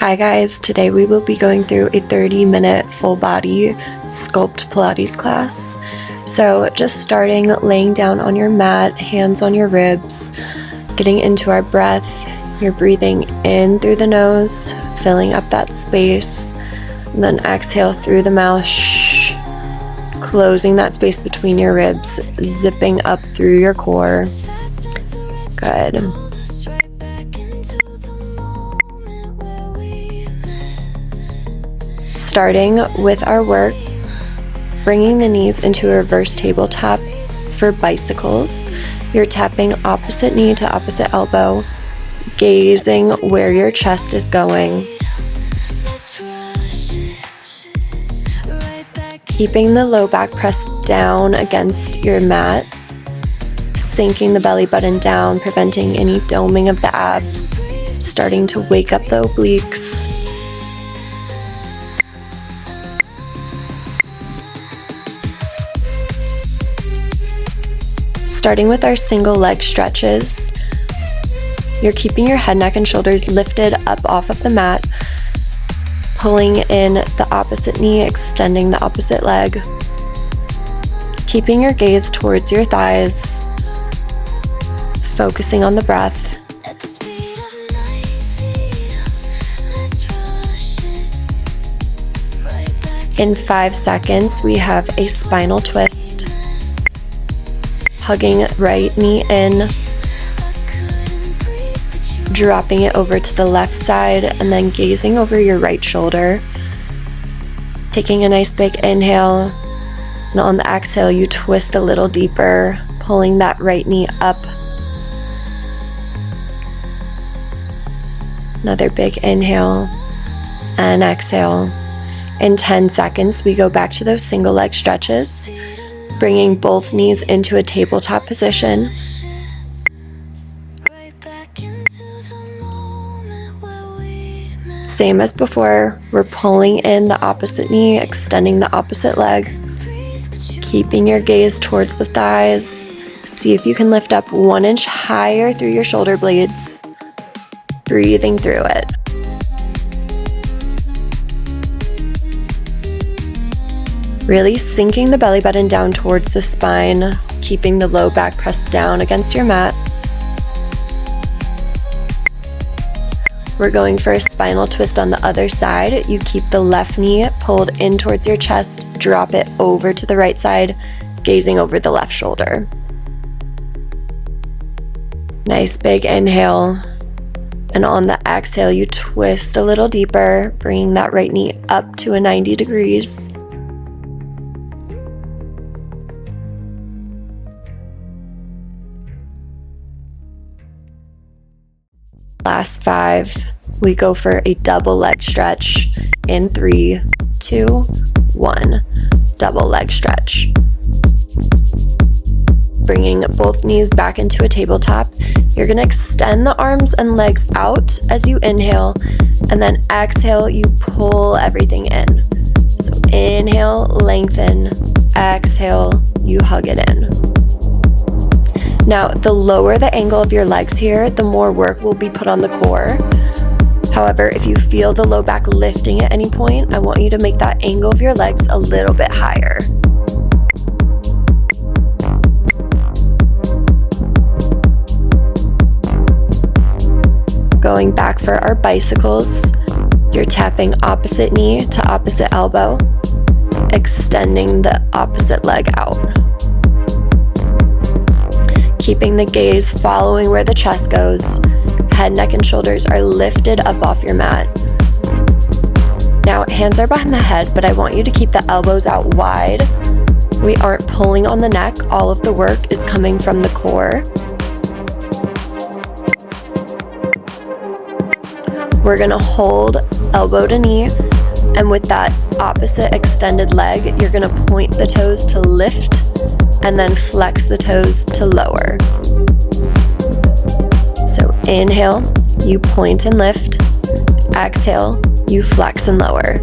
Hi guys, today we will be going through a 30-minute full body Sculpt Pilates class. So just starting laying down on your mat, hands on your ribs, getting into our breath. You're breathing in through the nose, filling up that space, and then exhale through the mouth, closing that space between your ribs, zipping up through your core. Good. Starting with our work, bringing the knees into a reverse tabletop for bicycles. You're tapping opposite knee to opposite elbow, gazing where your chest is going. Keeping the low back pressed down against your mat, sinking the belly button down, preventing any doming of the abs, starting to wake up the obliques. Starting with our single leg stretches, you're keeping your head, neck, and shoulders lifted up off of the mat, pulling in the opposite knee, extending the opposite leg, keeping your gaze towards your thighs, focusing on the breath. In 5 seconds, we have a spinal twist. Hugging right knee in, dropping it over to the left side, and then gazing over your right shoulder. Taking a nice big inhale, and on the exhale, you twist a little deeper, pulling that right knee up. Another big inhale and exhale. In 10 seconds, we go back to those single leg stretches, bringing both knees into a tabletop position. Same as before, we're pulling in the opposite knee, extending the opposite leg, keeping your gaze towards the thighs. See if you can lift up 1 inch higher through your shoulder blades, breathing through it. Really sinking the belly button down towards the spine, keeping the low back pressed down against your mat. We're going for a spinal twist on the other side. You keep the left knee pulled in towards your chest, drop it over to the right side, gazing over the left shoulder. Nice big inhale. And on the exhale, you twist a little deeper, bringing that right knee up to a 90 degrees. Last 5, we go for a double leg stretch in 3, 2, 1. Double leg stretch. Bringing both knees back into a tabletop. You're going to extend the arms and legs out as you inhale, and then exhale, you pull everything in. So inhale, lengthen. Exhale, you hug it in. Now, the lower the angle of your legs here, the more work will be put on the core. However, if you feel the low back lifting at any point, I want you to make that angle of your legs a little bit higher. Going back for our bicycles, you're tapping opposite knee to opposite elbow, extending the opposite leg out. Keeping the gaze following where the chest goes. Head, neck, and shoulders are lifted up off your mat. Now, hands are behind the head, but I want you to keep the elbows out wide. We aren't pulling on the neck. All of the work is coming from the core. We're gonna hold elbow to knee, and with that opposite extended leg, you're gonna point the toes to lift, and then flex the toes to lower. So inhale, you point and lift. Exhale, you flex and lower.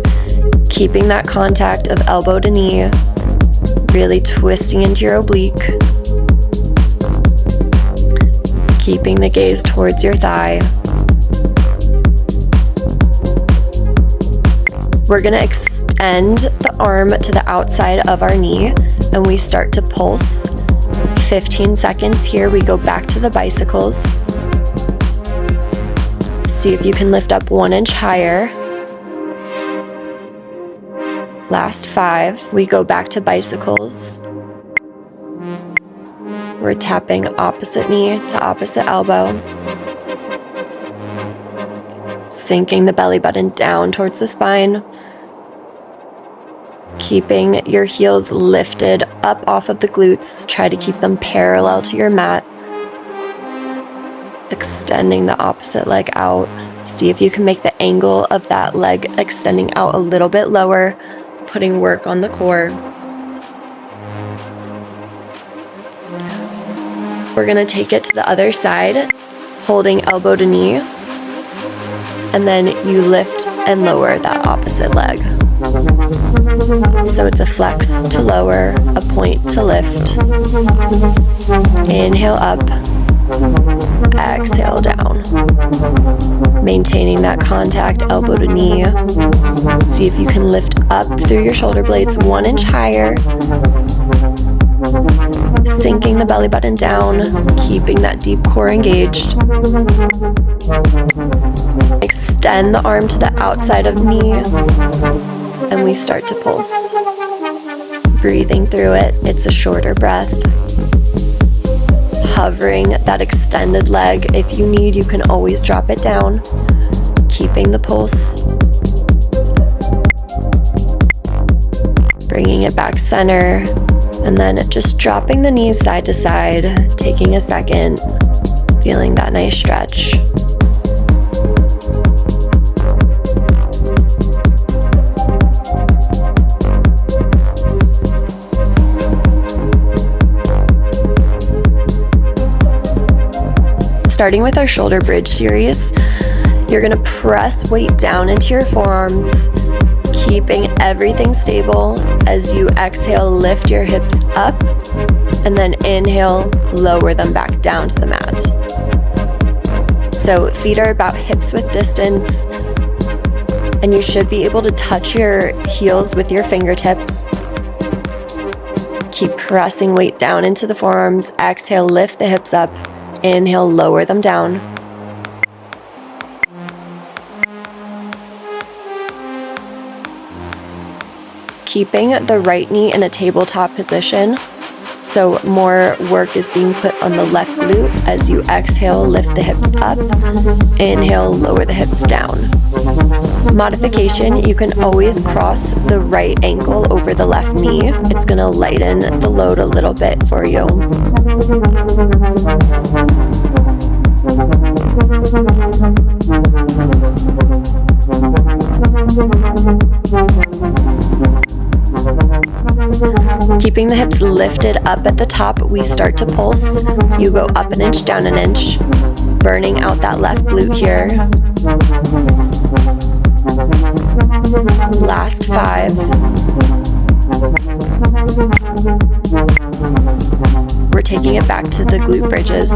Keeping that contact of elbow to knee, really twisting into your oblique. Keeping the gaze towards your thigh. We're gonna extend the arm to the outside of our knee and we start to pulse. 15 seconds here, we go back to the bicycles. See if you can lift up 1 inch higher. Last 5, we go back to bicycles. We're tapping opposite knee to opposite elbow. Sinking the belly button down towards the spine. Keeping your heels lifted up off of the glutes. Try to keep them parallel to your mat. Extending the opposite leg out. See if you can make the angle of that leg extending out a little bit lower, putting work on the core. We're gonna take it to the other side, holding elbow to knee, and then you lift and lower that opposite leg. So it's a flex to lower, a point to lift. Inhale up, exhale down. Maintaining that contact, elbow to knee. See if you can lift up through your shoulder blades 1 inch higher. Sinking the belly button down, keeping that deep core engaged. Extend the arm to the outside of knee, and we start to pulse. Breathing through it, it's a shorter breath. Hovering that extended leg. If you need, you can always drop it down. Keeping the pulse. Bringing it back center. And then just dropping the knees side to side, taking a second, feeling that nice stretch. Starting with our shoulder bridge series, you're gonna press weight down into your forearms, keeping everything stable. As you exhale, lift your hips up, and then inhale, lower them back down to the mat. So feet are about hips width distance, and you should be able to touch your heels with your fingertips. Keep pressing weight down into the forearms. Exhale, lift the hips up. Inhale, lower them down. Keeping the right knee in a tabletop position, so more work is being put on the left glute. As you exhale, lift the hips up. Inhale, lower the hips down. Modification, you can always cross the right ankle over the left knee. It's gonna lighten the load a little bit for you. Keeping the hips lifted up at the top, we start to pulse. You go up an inch, down an inch, burning out that left glute here. Last 5. We're taking it back to the glute bridges.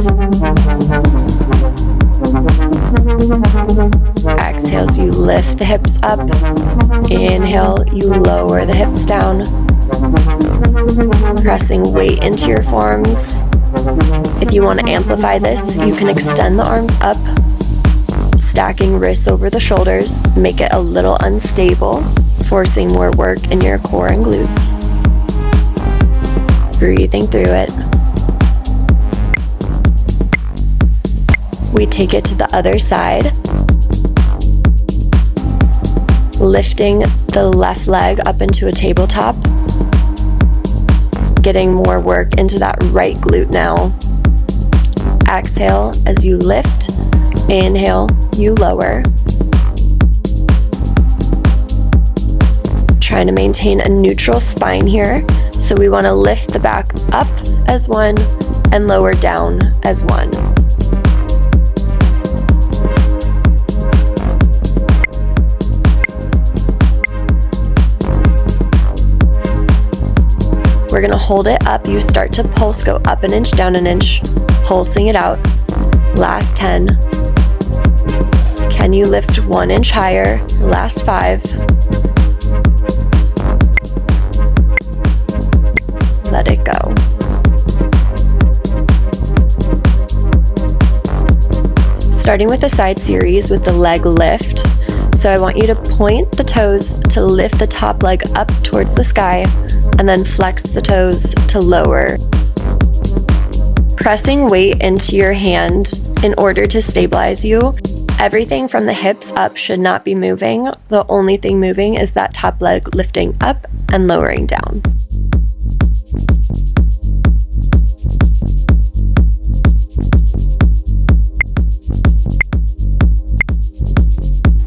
Exhales, you lift the hips up. Inhale, you lower the hips down. Pressing weight into your forearms. If you want to amplify this, you can extend the arms up, stacking wrists over the shoulders, make it a little unstable, forcing more work in your core and glutes. Breathing through it. We take it to the other side, lifting the left leg up into a tabletop, getting more work into that right glute now. Exhale as you lift, inhale, you lower. Trying to maintain a neutral spine here, so we want to lift the back up as one and lower down as one. We're gonna hold it up. You start to pulse, go up an inch, down an inch, pulsing it out. Last 10. Can you lift 1 inch higher? Last 5. let it go. Starting with the side series with the leg lift. So I want you to point the toes to lift the top leg up towards the sky and then flex the toes to lower. Pressing weight into your hand in order to stabilize you. Everything from the hips up should not be moving. The only thing moving is that top leg lifting up and lowering down.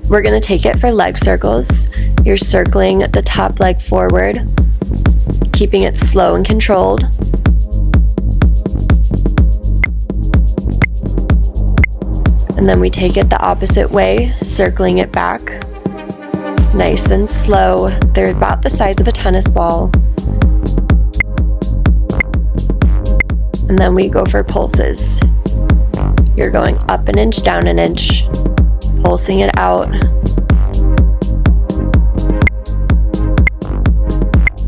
We're going to take it for leg circles. You're circling the top leg forward, keeping it slow and controlled. And then we take it the opposite way, circling it back. Nice and slow. They're about the size of a tennis ball. And then we go for pulses. You're going up an inch, down an inch, pulsing it out.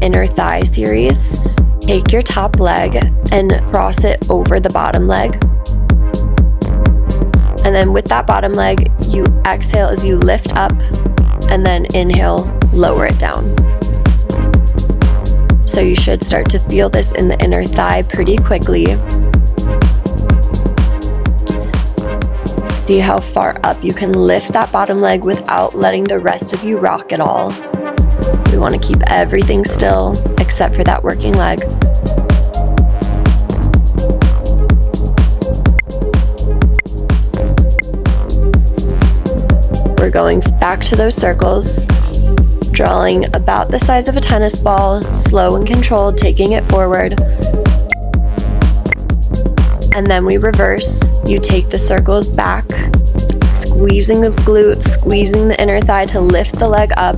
Inner thigh series. Take your top leg and cross it over the bottom leg. And then with that bottom leg, you exhale as you lift up and then inhale, lower it down. So you should start to feel this in the inner thigh pretty quickly. See how far up you can lift that bottom leg without letting the rest of you rock at all. We want to keep everything still except for that working leg. We're going back to those circles, drawing about the size of a tennis ball, slow and controlled, taking it forward. And then we reverse. You take the circles back, squeezing the glute, squeezing the inner thigh to lift the leg up.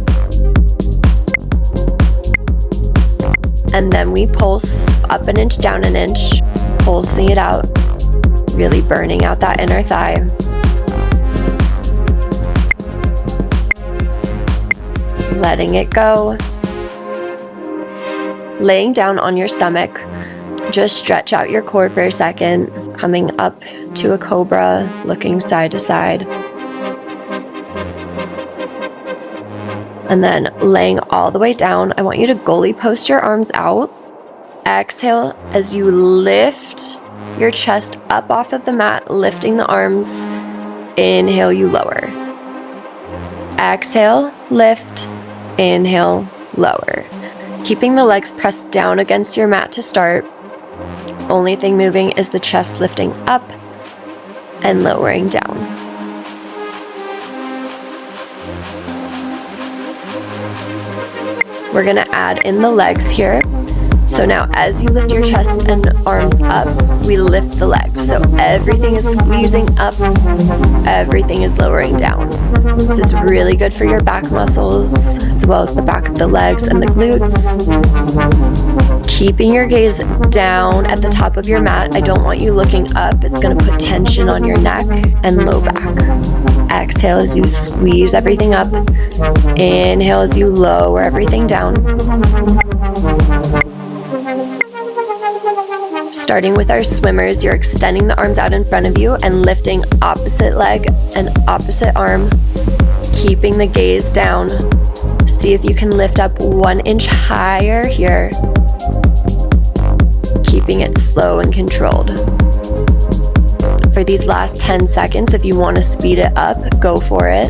And then we pulse up an inch, down an inch, pulsing it out, really burning out that inner thigh. Letting it go. Laying down on your stomach. Just stretch out your core for a second, coming up to a cobra, looking side to side. And then laying all the way down, I want you to goalie post your arms out. Exhale as you lift your chest up off of the mat, lifting the arms. Inhale, you lower. Exhale, lift. Inhale, lower. Keeping the legs pressed down against your mat to start. Only thing moving is the chest lifting up and lowering down. We're going to add in the legs here. So now as you lift your chest and arms up, we lift the legs. So everything is squeezing up, everything is lowering down. This is really good for your back muscles, as well as the back of the legs and the glutes. Keeping your gaze down at the top of your mat. I don't want you looking up. It's going to put tension on your neck and low back. Exhale as you squeeze everything up. Inhale as you lower everything down. Starting with our swimmers, you're extending the arms out in front of you and lifting opposite leg and opposite arm, keeping the gaze down. See if you can lift up 1 inch higher here, keeping it slow and controlled. For these last 10 seconds, if you want to speed it up, go for it.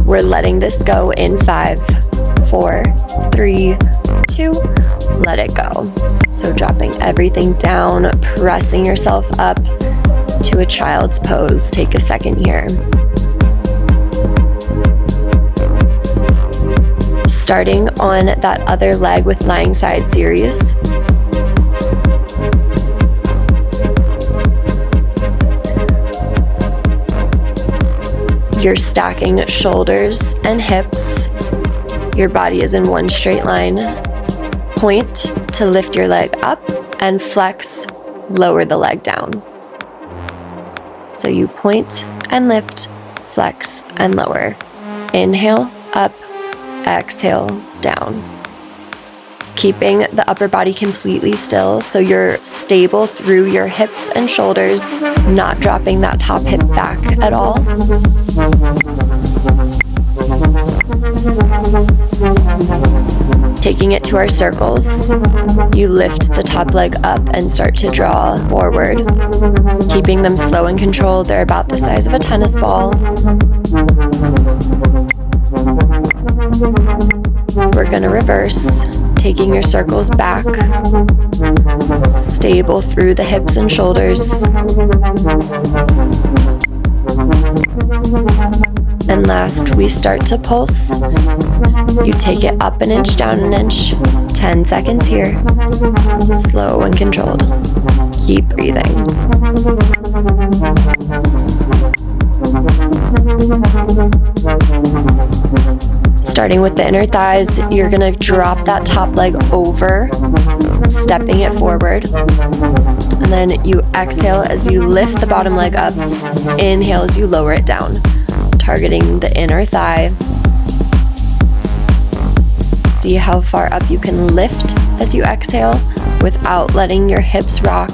We're letting this go in 5, 4, 3, 2, let it go. So dropping everything down, pressing yourself up to a child's pose. Take a second here. Starting on that other leg with lying side series. You're stacking shoulders and hips. Your body is in one straight line. Point to lift your leg up and flex, lower the leg down. So you point and lift, flex and lower. Inhale, up, exhale, down. keeping the upper body completely still so you're stable through your hips and shoulders, not dropping that top hip back at all. Taking it to our circles, you lift the top leg up and start to draw forward, keeping them slow and controlled. They're about the size of a tennis ball. We're gonna reverse, taking your circles back, stable through the hips and shoulders. And last, we start to pulse. You take it up an inch, down an inch, 10 seconds here, slow and controlled. Keep breathing. Starting with the inner thighs, you're gonna drop that top leg over, stepping it forward. And then you exhale as you lift the bottom leg up. Inhale as you lower it down, targeting the inner thigh. See how far up you can lift as you exhale without letting your hips rock.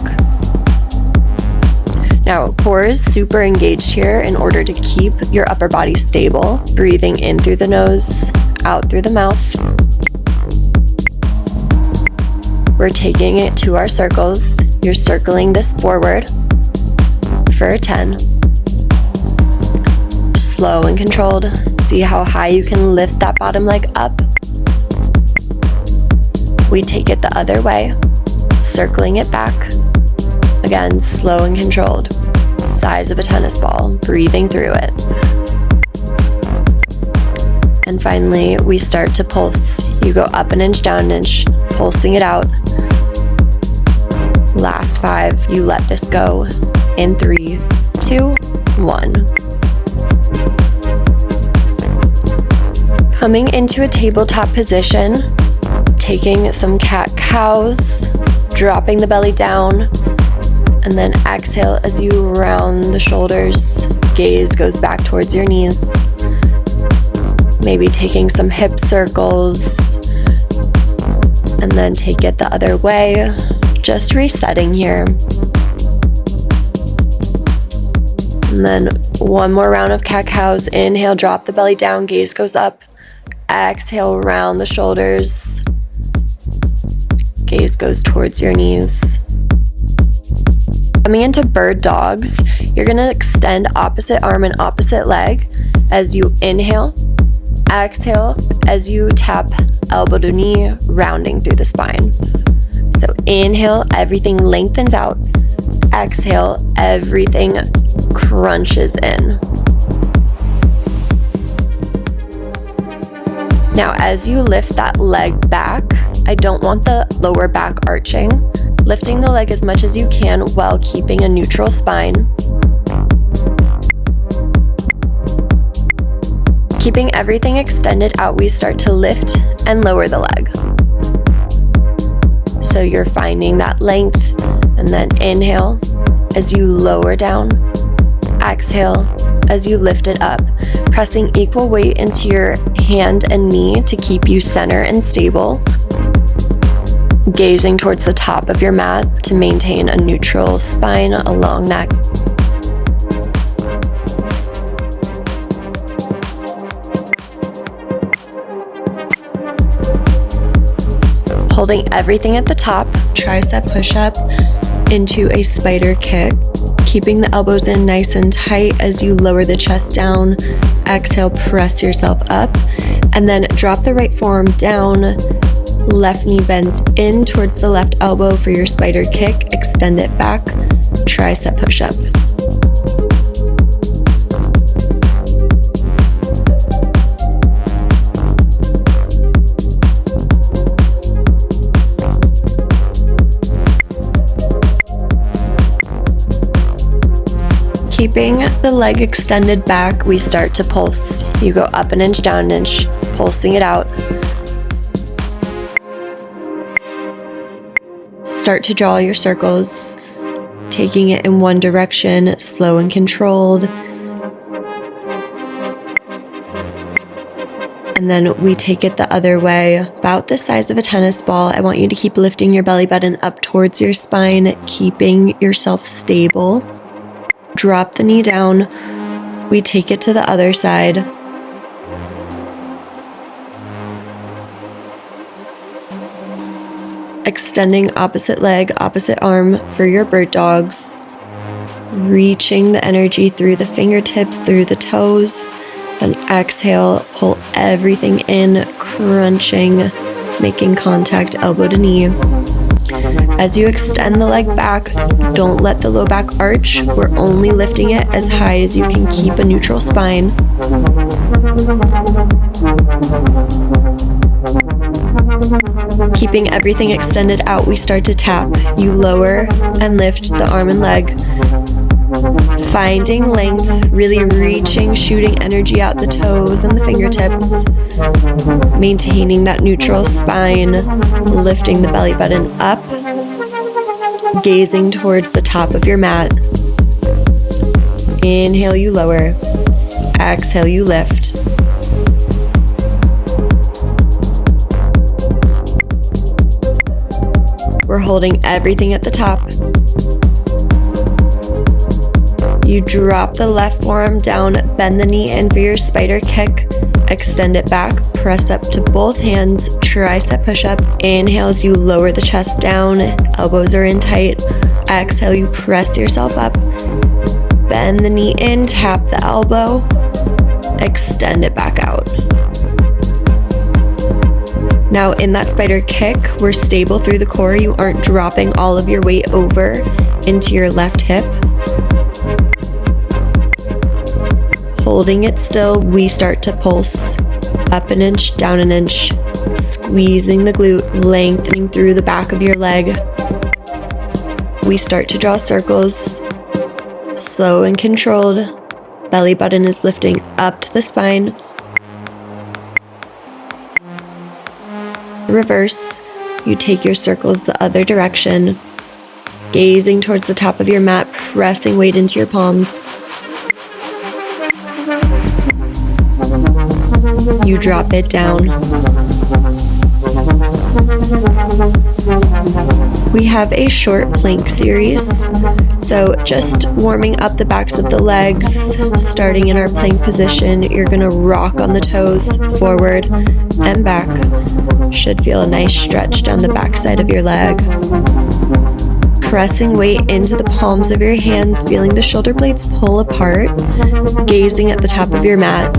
Now, core is super engaged here in order to keep your upper body stable. Breathing in through the nose, out through the mouth. We're taking it to our circles. You're circling this forward for 10. Slow and controlled. See how high you can lift that bottom leg up. We take it the other way, circling it back. Again, slow and controlled. Size of a tennis ball, breathing through it. And finally, we start to pulse. You go up an inch, down an inch, pulsing it out. Last 5, you let this go in 3, 2, 1. Coming into a tabletop position, taking some cat-cows, dropping the belly down, and then exhale as you round the shoulders. Gaze goes back towards your knees. Maybe taking some hip circles, and then take it the other way. Just resetting here. And then one more round of cat-cows. Inhale, drop the belly down, gaze goes up. Exhale, round the shoulders. Gaze goes towards your knees. Coming into bird dogs, you're gonna extend opposite arm and opposite leg as you inhale. Exhale as you tap elbow to knee, rounding through the spine. So inhale, everything lengthens out. Exhale, everything crunches in. Now, as you lift that leg back, I don't want the lower back arching. Lifting the leg as much as you can while keeping a neutral spine. Keeping everything extended out, we start to lift and lower the leg. So you're finding that length, and then inhale as you lower down. Exhale as you lift it up, pressing equal weight into your hand and knee to keep you center and stable. Gazing towards the top of your mat to maintain a neutral spine, a long neck. Holding everything at the top, tricep push-up into a spider kick. Keeping the elbows in nice and tight as you lower the chest down. Exhale, press yourself up, and then drop the right forearm down. Left knee bends in towards the left elbow for your spider kick. Extend it back, tricep push-up. Keeping the leg extended back, we start to pulse. You go up an inch, down an inch, pulsing it out. Start to draw your circles, taking it in one direction, slow and controlled. And then we take it the other way, about the size of a tennis ball. I want you to keep lifting your belly button up towards your spine, keeping yourself stable. Drop the knee down. We take it to the other side. Extending opposite leg, opposite arm for your bird dogs. Reaching the energy through the fingertips, through the toes. Then exhale, pull everything in, crunching, making contact elbow to knee. As you extend the leg back, don't let the low back arch. We're only lifting it as high as you can keep a neutral spine. Keeping everything extended out, we start to tap. You lower and lift the arm and leg. Finding length, really reaching, shooting energy out the toes and the fingertips. Maintaining that neutral spine, lifting the belly button up, gazing towards the top of your mat. Inhale, you lower. Exhale, you lift. We're holding everything at the top. You drop the left forearm down, bend the knee in for your spider kick, extend it back, press up to both hands, tricep push-up. Inhale as you lower the chest down, elbows are in tight. Exhale, you press yourself up, bend the knee in, tap the elbow, extend it back out. Now in that spider kick, we're stable through the core. You aren't dropping all of your weight over into your left hip. Holding it still, we start to pulse up an inch, down an inch, squeezing the glute, lengthening through the back of your leg. We start to draw circles, slow and controlled. Belly button is lifting up to the spine. Reverse, you take your circles the other direction, gazing towards the top of your mat, pressing weight into your palms. You drop it down. We have a short plank series, so just warming up the backs of the legs. Starting in our plank position, you're going to rock on the toes forward and back. Should feel a nice stretch down the back side of your leg. Pressing weight into the palms of your hands, feeling the shoulder blades pull apart, gazing at the top of your mat.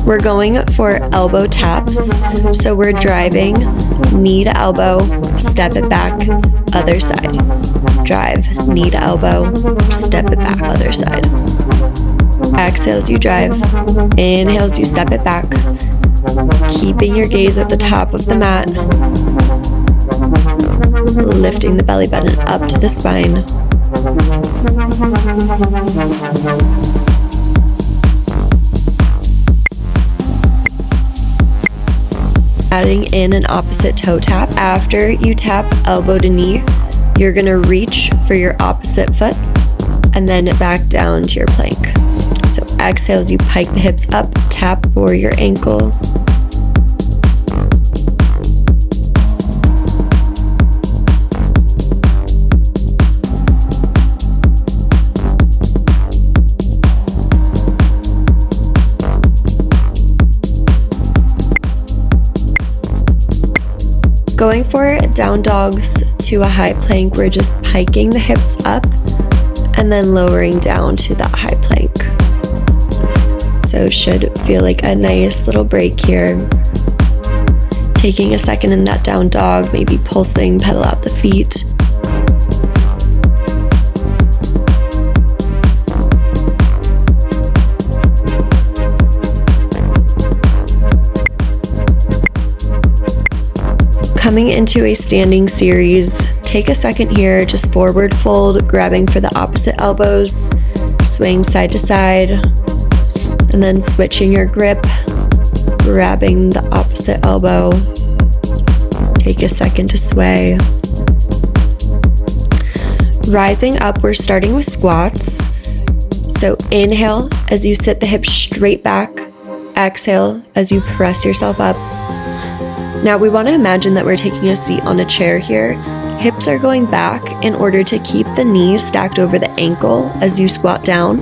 We're going for elbow taps, so we're driving knee to elbow, step it back, other side. Drive, knee to elbow, step it back, other side. Exhale as you drive, inhale as you step it back, keeping your gaze at the top of the mat, lifting the belly button up to the spine. Adding in an opposite toe tap. After you tap elbow to knee, you're gonna reach for your opposite foot and then back down to your plank. So exhale as you pike the hips up, tap for your ankle. Going for down dogs to a high plank, we're just piking the hips up and then lowering down to that high plank. So should feel like a nice little break here. Taking a second in that down dog, maybe pulsing, pedal out the feet. Coming into a standing series, take a second here, just forward fold, grabbing for the opposite elbows, swaying side to side, and then switching your grip, grabbing the opposite elbow. Take a second to sway. Rising up, we're starting with squats. So inhale as you sit the hips straight back. Exhale as you press yourself up. Now we want to imagine that we're taking a seat on a chair here. Hips are going back in order to keep the knees stacked over the ankle as you squat down.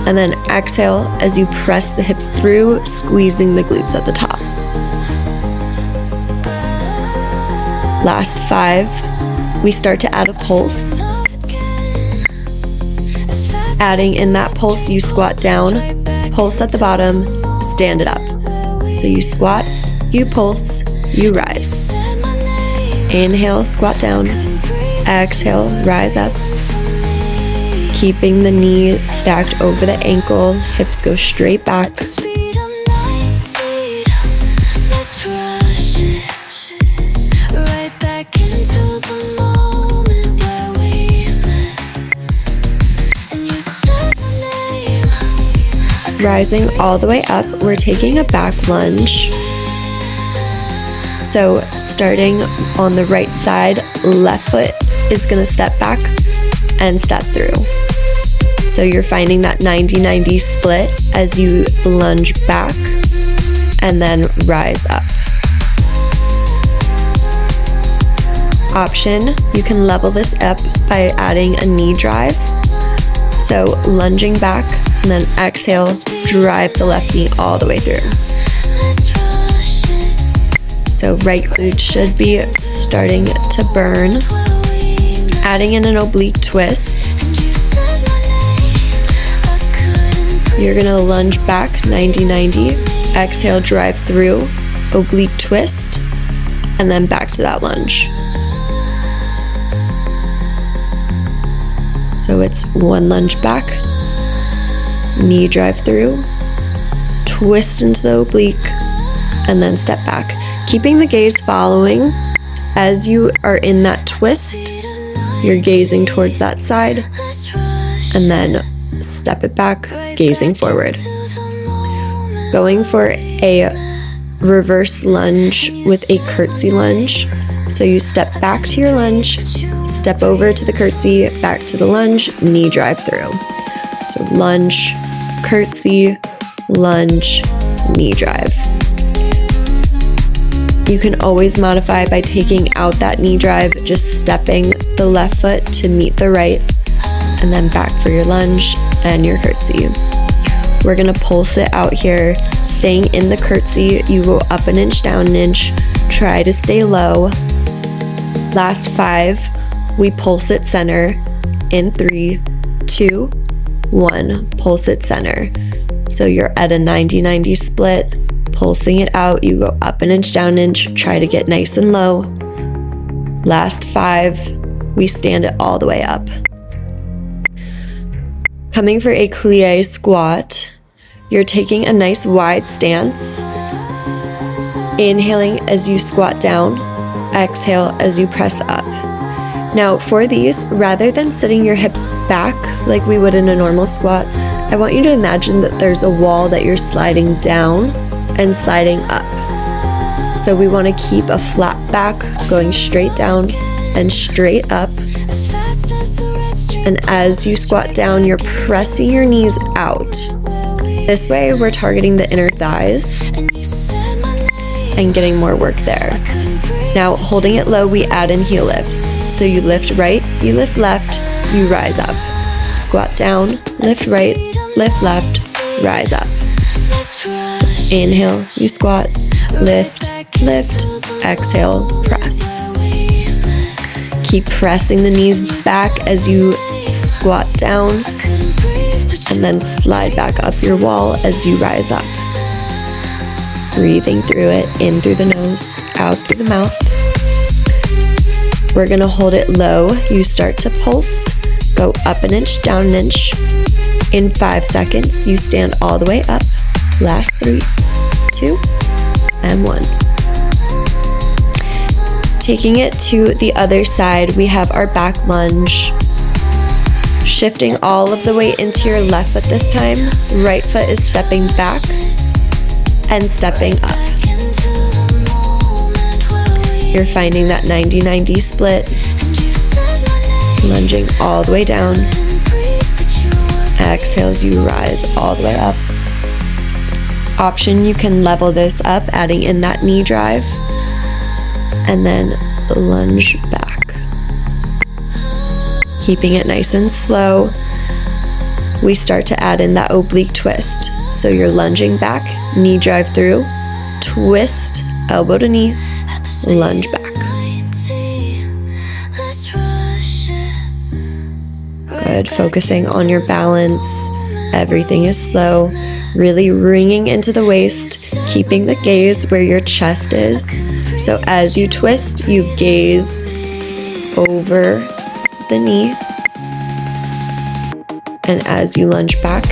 And then exhale as you press the hips through, squeezing the glutes at the top. Last 5, we start to add a pulse. Adding in that pulse, you squat down, pulse at the bottom, stand it up. So you squat, you pulse, you rise. Inhale, squat down. Exhale, rise up. Keeping the knee stacked over the ankle, hips go straight back. Rising all the way up, we're taking a back lunge. So starting on the right side, left foot is going to step back and step through. So you're finding that 90-90 split as you lunge back and then rise up. Option, you can level this up by adding a knee drive. So lunging back and then exhale, drive the left knee all the way through. So right glute should be starting to burn. Adding in an oblique twist. You're gonna lunge back 90-90, exhale, drive through, oblique twist, and then back to that lunge. So it's one lunge back, knee drive through, twist into the oblique, and then step back. Keeping the gaze following. As you are in that twist, you're gazing towards that side, and then step it back, gazing forward. Going for a reverse lunge with a curtsy lunge. So you step back to your lunge, step over to the curtsy, back to the lunge, knee drive through. So lunge, curtsy, lunge, knee drive. You can always modify by taking out that knee drive, just stepping the left foot to meet the right, and then back for your lunge and your curtsy. We're gonna pulse it out here. Staying in the curtsy, you go up an inch, down an inch. Try to stay low. Last 5, we pulse it center in 3, 2, 1, pulse it center. So you're at a 90-90 split. Pulsing it out, you go up an inch, down an inch, try to get nice and low. Last 5, we stand it all the way up. Coming for a plie squat, you're taking a nice wide stance. Inhaling as you squat down, exhale as you press up. Now for these, rather than sitting your hips back like we would in a normal squat, I want you to imagine that there's a wall that you're sliding down and sliding up. So we want to keep a flat back, going straight down and straight up. And as you squat down, you're pressing your knees out. This way, we're targeting the inner thighs and getting more work there. Now, holding it low, we add in heel lifts. So you lift right, you lift left, you rise up. Squat down, lift right, lift left, rise up. Inhale, you squat, lift, lift, exhale, press. Keep pressing the knees back as you squat down, and then slide back up your wall as you rise up. Breathing through it, in through the nose, out through the mouth. We're gonna hold it low. You start to pulse, go up an inch, down an inch. In 5 seconds, you stand all the way up. Last 3, 2, and 1. Taking it to the other side, we have our back lunge. Shifting all of the weight into your left foot this time. Right foot is stepping back and stepping up. You're finding that 90-90 split. Lunging all the way down. exhale as you rise all the way up. Option, you can level this up, adding in that knee drive, and then lunge back. Keeping it nice and slow, we start to add in that oblique twist. So you're lunging back, knee drive through, twist, elbow to knee, lunge back. Good, focusing on your balance. Everything is slow, really ringing into the waist, keeping the gaze where your chest is. So as you twist, you gaze over the knee. And as you lunge back,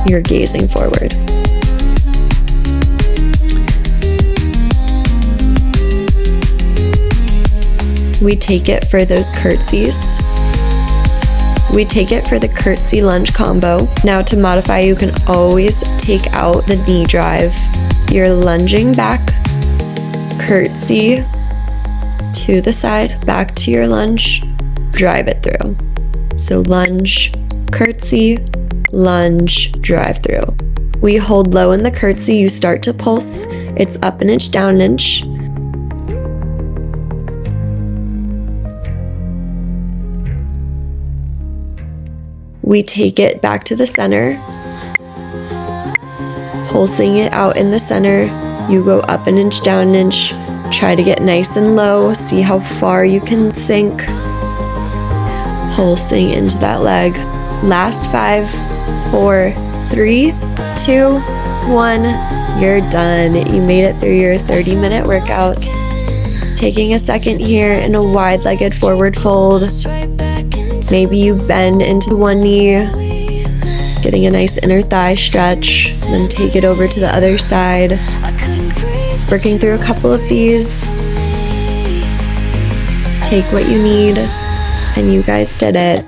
you're gazing forward. We take it for those curtsies. We take it for the curtsy lunge combo. Now to modify, you can always take out the knee drive. You're lunging back, curtsy to the side, back to your lunge, drive it through. So lunge, curtsy, lunge, drive through. We hold low in the curtsy, you start to pulse. It's up an inch, down an inch. We take it back to the center, pulsing it out in the center. You go up an inch, down an inch. Try to get nice and low. See how far you can sink. Pulsing into that leg. Last 5, 4, 3, 2, 1. You're done. You made it through your 30-minute workout. Taking a second here in a wide-legged forward fold. Maybe you bend into one knee, getting a nice inner thigh stretch, then take it over to the other side. Working through a couple of these. Take what you need, and you guys did it.